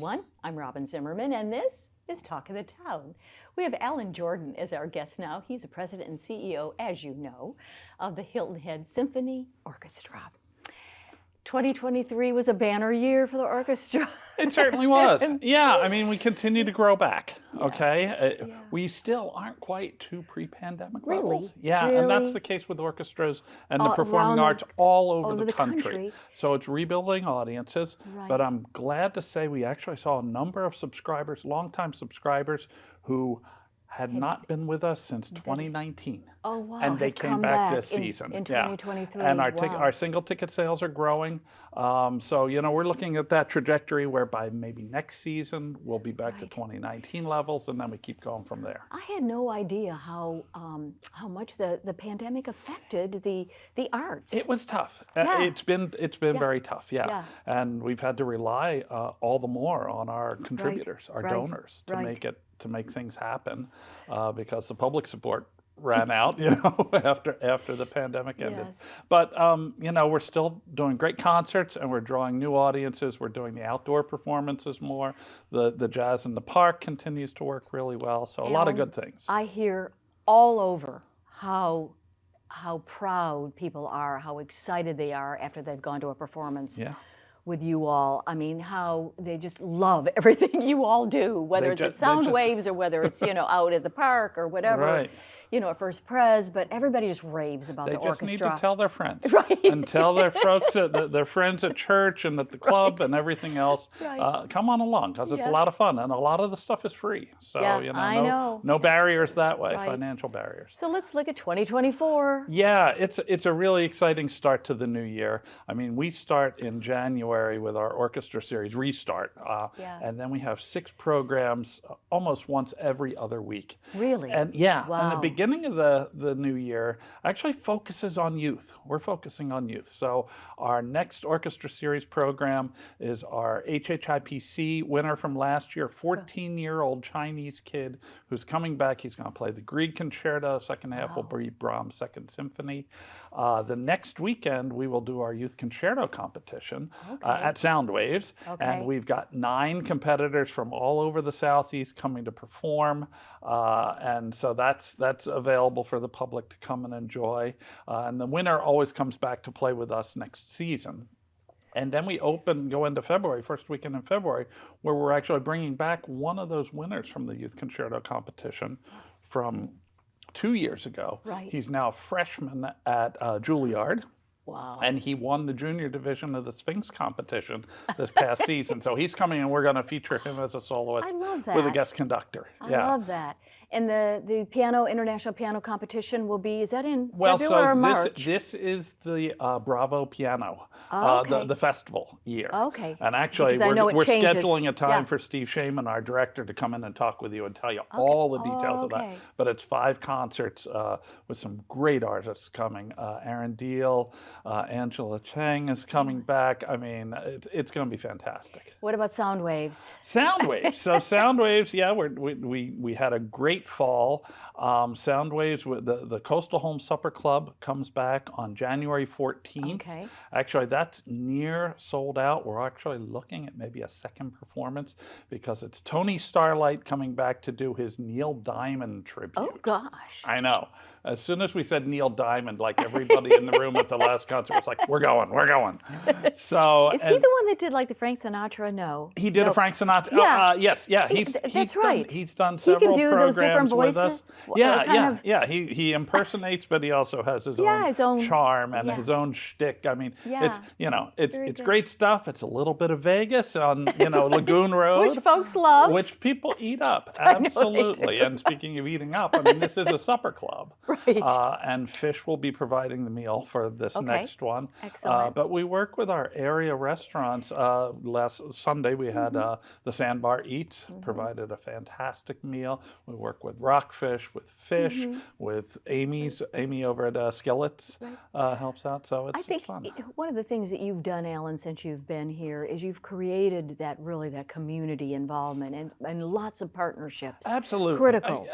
everyone. I'm Robyn Zimmerman, and this is Talk of the Town. We have AJordan as our guest now. He's the president and CEO, as you know, of the Hilton Head Symphony Orchestra. 2023 was a banner year for the orchestra. It certainly was. Yeah, I mean, we continue to grow back, okay? Yeah. We still aren't quite to pre-pandemic Really? levels. Yeah, Really? and that's the case with orchestras and the performing arts all over the country. country. So it's rebuilding audiences, Right. but I'm glad to say we actually saw a number of subscribers, longtime subscribers, who had not been with us since 2019. Oh, wow. And they have came come back this in, season. In Yeah. 2023. And wow. our single ticket sales are growing. So, you know, we're looking at that trajectory whereby maybe next season we'll be back to 2019 levels, and then we keep going from there. I had no idea how much the pandemic affected the arts. It was tough. Yeah. It's been very tough, Yeah. And we've had to rely all the more on our contributors, our donors, to make things happen, because the public support ran out, you know, after the pandemic ended. Yes. But you know, we're still doing great concerts, and we're drawing new audiences. We're doing the outdoor performances more. The jazz in the park continues to work really well. So a lot of good things. I hear all over how proud people are, how excited they are after they've gone to a performance. Yeah. With you all. I mean, how they just love everything you all do, whether it's at SoundWaves or whether it's, you know, out at the park or whatever. Right. You know, at First Pres, but everybody just raves about the orchestra. They just need to tell their friends. Right. And tell their folks, their friends at church and at the club and everything else, come on along, because it's a lot of fun, and a lot of the stuff is free. So, you know, no barriers that way, financial barriers. So let's look at 2024. Yeah, it's a really exciting start to the new year. I mean, we start in January with our Orchestra Series restart, and then we have 6 programs almost once every other week. Really? And wow. and the beginning of the new year actually focuses on youth. We're focusing on youth. So our next Orchestra Series program is our HHIPC winner from last year, 14-year-old Chinese kid who's coming back. He's going to play the Grieg Concerto. Second half will be Brahms' Second Symphony. The next weekend, we will do our youth concerto competition at SoundWaves. And we've got 9 competitors from all over the Southeast coming to perform. And so that's available for the public to come and enjoy. And the winner always comes back to play with us next season. And then we go into February, first weekend in February, where we're actually bringing back one of those winners from the youth concerto competition from 2 years ago. Right. He's now a freshman at Juilliard. Wow. And he won the junior division of the Sphinx competition this past season. So he's coming, and we're going to feature him as a soloist with a guest conductor. I love that. And the international piano competition will be, is that in February or March? This is the Bravo Piano, the festival year. Okay. And actually, we're scheduling a time for Steve Shaman, our director, to come in and talk with you and tell you all the details of that. But it's 5 concerts with some great artists coming. Aaron Deal, Angela Chang is coming back. I mean, it's going to be fantastic. What about SoundWaves? SoundWaves. So SoundWaves, we had a great fall. SoundWaves, with the Coastal Home Supper Club comes back on January 14th. Okay. Actually, that's near sold out. We're actually looking at maybe a second performance because it's Tony Starlight coming back to do his Neil Diamond tribute. Oh, gosh. I know. As soon as we said Neil Diamond, like everybody in the room at the last concert was like, we're going. So is he the one that did like the Frank Sinatra? No. He did a Frank Sinatra. Yeah. Yes. That's right. He's done several He can do programs those different voices. with us. Yeah. He impersonates, but he also has his own charm and his own shtick. I mean, it's great stuff. It's a little bit of Vegas on Lagoon Road, which folks love, which people eat up. Absolutely. And speaking of eating up, I mean, this is a supper club. Right. And Fish will be providing the meal for this next one. Excellent. But we work with our area restaurants. Last Sunday we had the Sandbar Eats, provided a fantastic meal. We work with Rockfish, with Fish, with Amy over at Skillets helps out. So it's fun. One of the things that you've done, Alan, since you've been here is you've created that community involvement and lots of partnerships. Absolutely. Critical.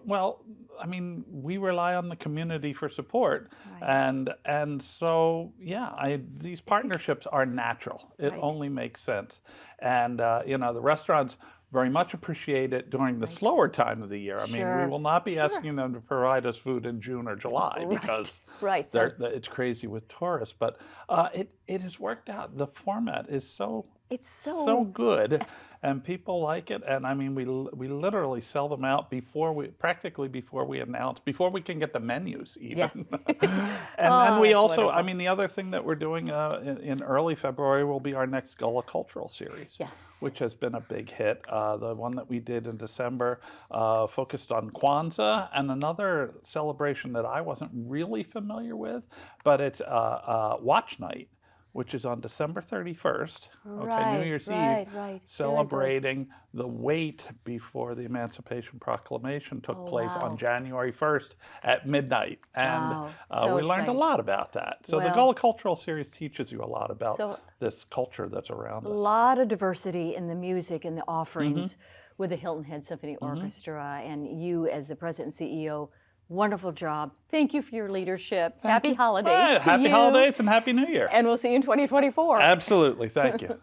Well, I mean, we rely on the community for support, Right. and so yeah, these partnerships are natural. It Right. only makes sense, and you know, the restaurants very much appreciate it during the Right. slower time of the year. I mean, we Sure. will not be Sure. asking them to provide us food in June or July Right. because Right. So it's crazy with tourists. But it has worked out. The format is it's so good, and people like it. And I mean, we literally sell them out practically before we announce, before we can get the menus even. And then we that's also, I wonderful. mean, the other thing that we're doing in early February will be our next Gullah Cultural Series, Yes. which has been a big hit. The one that we did in December focused on Kwanzaa, and another celebration that I wasn't really familiar with, but it's Watch Night, which is on December 31st, okay, New Year's right, Eve, right. Very good. celebrating the wait before the Emancipation Proclamation took place wow. on January 1st at midnight. And Wow. So we learned a exciting. lot about that. So the Well- Gullah Cultural Series teaches you a lot about So- this culture that's around A us. lot of diversity in the music and the offerings with the Hilton Head Symphony Orchestra, and you as the president and CEO, wonderful job. Thank you for your leadership. Happy holidays to Happy you. holidays and Happy New Year. And we'll see you in 2024. Absolutely. Thank you.